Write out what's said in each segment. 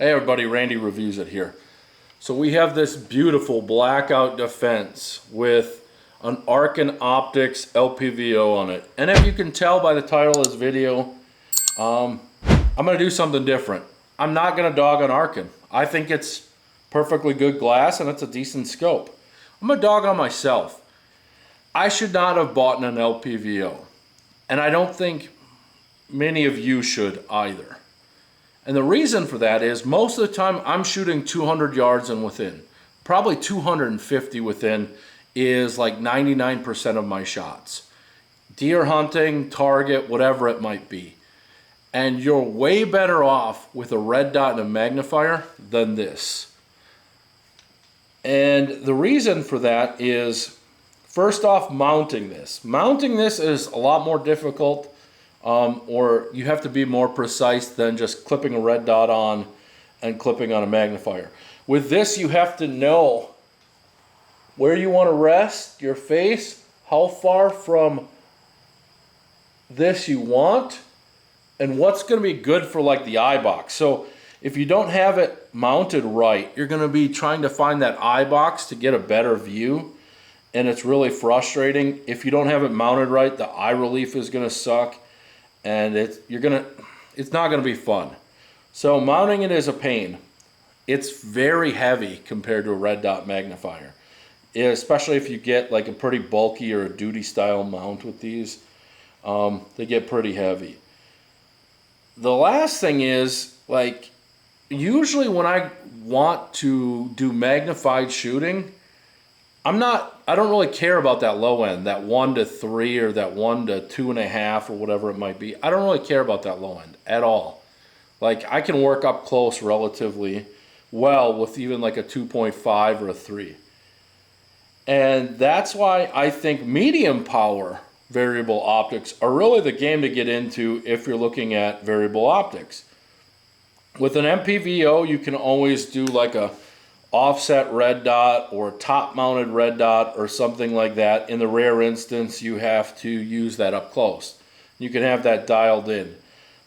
Hey everybody, Randy Reviews It here. So we have this beautiful blackout defense with an Arkin Optics LPVO on it. And if you can tell by the title of this video, I'm going to do something different. I'm not going to dog on Arkin. I think it's perfectly good glass and it's a decent scope. I'm going to dog on myself. I should not have bought an LPVO. And I don't think many of you should either. And the reason for that is most of the time I'm shooting 200 yards and within. Probably 250 within is like 99% of my shots. Deer hunting, target, whatever it might be. And you're way better off with a red dot and a magnifier than this. And the reason for that is, first off, mounting this. Mounting this is a lot more difficult. Or you have to be more precise than just clipping a red dot on and clipping on a magnifier. With this, you have to know where you want to rest your face, how far from this you want, and what's going to be good for like the eye box. So if you don't have it mounted right, you're going to be trying to find that eye box to get a better view, and it's really frustrating. If you don't have it mounted right, the eye relief is going to suck. And it's not going to be fun. So mounting it is a pain. It's very heavy compared to a red dot magnifier, especially if you get like a pretty bulky or a duty style mount with these. They get pretty heavy. The last thing is, like, usually when I want to do magnified shooting, I don't really care about that low end, that 1 to 3 or that 1 to 2.5 or whatever it might be. I don't really care about that low end at all. Like, I can work up close relatively well with even like a 2.5 or a 3. And that's why I think medium power variable optics are really the game to get into if you're looking at variable optics. With an LPVO, you can always do like a offset red dot or top mounted red dot or something like that. In the rare instance, you have to use that up close. You can have that dialed in.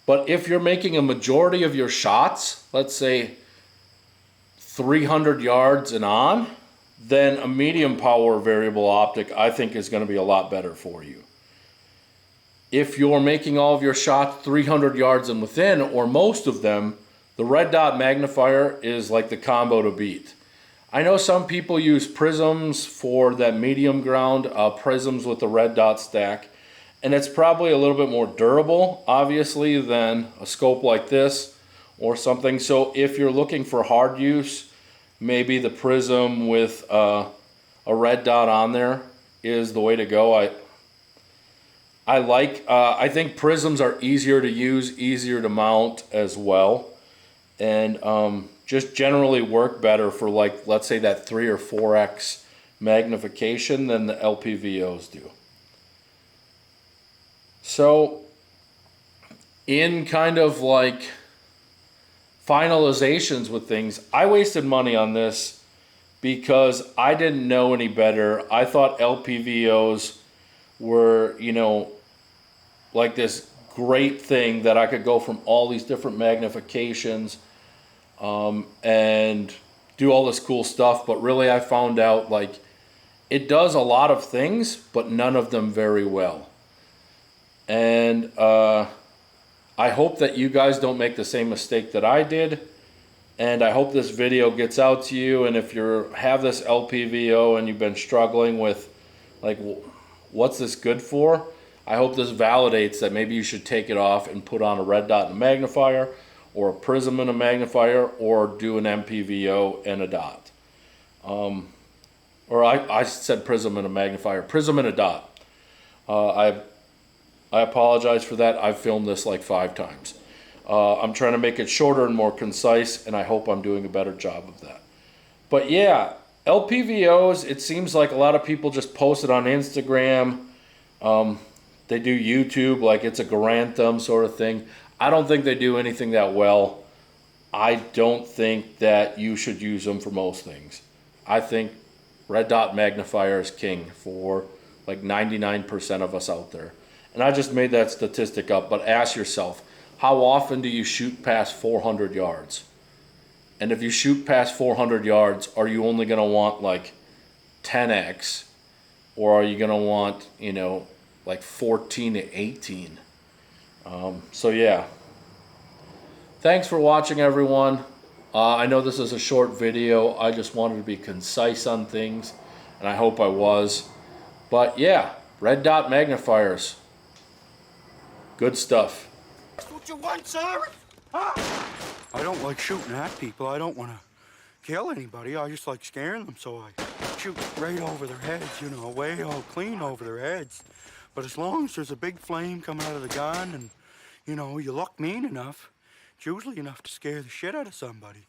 But if you're making a majority of your shots, let's say 300 yards and on, then a medium power variable optic I think is going to be a lot better for you. If you're making all of your shots 300 yards and within, or most of them, the red dot magnifier is like the combo to beat. I know some people use prisms for that medium ground, prisms with the red dot stack, and it's probably a little bit more durable, obviously, than a scope like this or something. So if you're looking for hard use, maybe the prism with a red dot on there is the way to go. I think prisms are easier to use, easier to mount as well. And just generally work better for, like, let's say that 3 or 4x magnification than the LPVOs do. So in kind of like finalizations with things, I wasted money on this because I didn't know any better. I thought LPVOs were, like this great thing that I could go from all these different magnifications and do all this cool stuff, but really I found out like it does a lot of things, but none of them very well. And I hope that you guys don't make the same mistake that I did, and I hope this video gets out to you. And if you have this LPVO and you've been struggling with like, what's this good for, I hope this validates that maybe you should take it off and put on a red dot and a magnifier, or a prism and a magnifier, or do an LPVO and a dot. Or I said prism and a magnifier, prism and a dot. I apologize for that. I've filmed this like 5 times. I'm trying to make it shorter and more concise, and I hope I'm doing a better job of that. But yeah, LPVOs, it seems like a lot of people just post it on Instagram. They do YouTube like it's a Garantham sort of thing. I don't think they do anything that well. I don't think that you should use them for most things. I think red dot magnifier is king for like 99% of us out there. And I just made that statistic up, but ask yourself, how often do you shoot past 400 yards? And if you shoot past 400 yards, are you only going to want like 10x? Or are you going to want, you know, like 14 to 18? So yeah. Thanks for watching, everyone. I know this is a short video. I just wanted to be concise on things, and I hope I was. But yeah, red dot magnifiers. Good stuff. That's what you want, sir? Huh? I don't like shooting at people. I don't want to kill anybody. I just like scaring them, so I shoot right over their heads, you know, way all clean over their heads. But as long as there's a big flame coming out of the gun and, you know, you look mean enough, it's usually enough to scare the shit out of somebody.